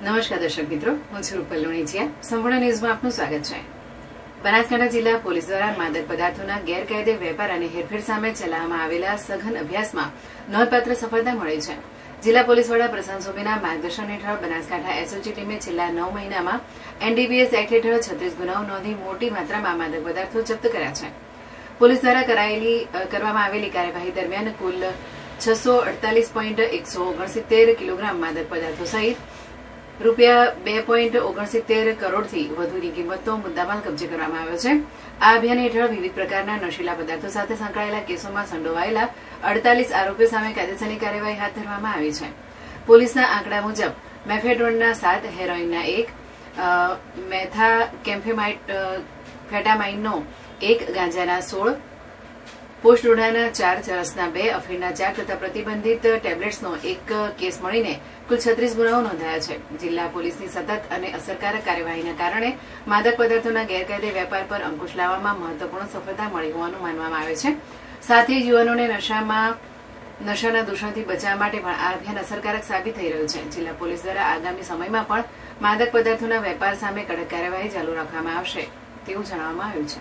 નમસ્કાર દર્શક મિત્રો, હું છું રૂપલ લુણીચિયા. સંપૂર્ણ ન્યૂઝમાં આપનું સ્વાગત છે. બનાસકાંઠા જિલ્લા પોલીસ દ્વારા માદક પદાર્થોના ગેરકાયદે વેપાર અને હેરફેર સામે ચલાવવામાં આવેલા સઘન અભ્યાસમાં નોંધપાત્ર સફળતા મળી છે. જિલ્લા પોલીસ વડા પ્રશાંત સોબીના માર્ગદર્શન હેઠળ બનાસકાંઠા એસઓજી ટીમે છેલ્લા 9 મહિનામાં એનડીપીએસ એક્ટ હેઠળ 36 ગુનાઓ નોંધી મોટી માત્રામાં માદક પદાર્થો જપ્ત કર્યા છે. પોલીસ દ્વારા કરવામાં આવેલી કાર્યવાહી દરમિયાન કુલ 648.169 કિલોગ્રામ માદક પદાર્થો સહિત રૂપિયા 2.69 કરોડથી વધુની કિંમતનો મુદ્દામાલ કબજે કરવામાં આવ્યો છે. આ અભિયાન હેઠળ વિવિધ પ્રકારના નશીલા પદાર્થો સાથે સંકળાયેલા કેસોમાં સંડોવાયેલા 48 આરોપીઓ સામે કાયદેસરની કાર્યવાહી હાથ ધરવામાં આવી છે. પોલીસના આંકડા મુજબ મેફેડ્રોનના 7, હેરોઇનના 1, મેથાકેમ્ફેટામાઇનનો 1, ગાંજાના 16, પોસ્ટડોડાના 4, ચરસના 2, અફીણના 4 તથા પ્રતિબંધિત ટેબ્લેટ્સનો 1 કેસ મળીને કુલ 36 ગુનાઓ નોંધાયા છે. જિલ્લા પોલીસની સતત અને અસરકારક કાર્યવાહીના કારણે માદક પદાર્થોના ગેરકાયદે વેપાર પર અંકુશ લાવવામાં મહત્વપૂર્ણ સફળતા મળી હોવાનું માનવામાં આવે છે. સાથે જ યુવાનોને નશાના દૂષણથી બચાવવા માટે પણ આ અભિયાન અસરકારક સાબિત થઈ રહ્યું છે. જિલ્લા પોલીસ દ્વારા આગામી સમયમાં પણ માદક પદાર્થોના વેપાર સામે કડક કાર્યવાહી ચાલુ રાખવામાં આવશે તેવું જણાવવામાં આવ્યું છે.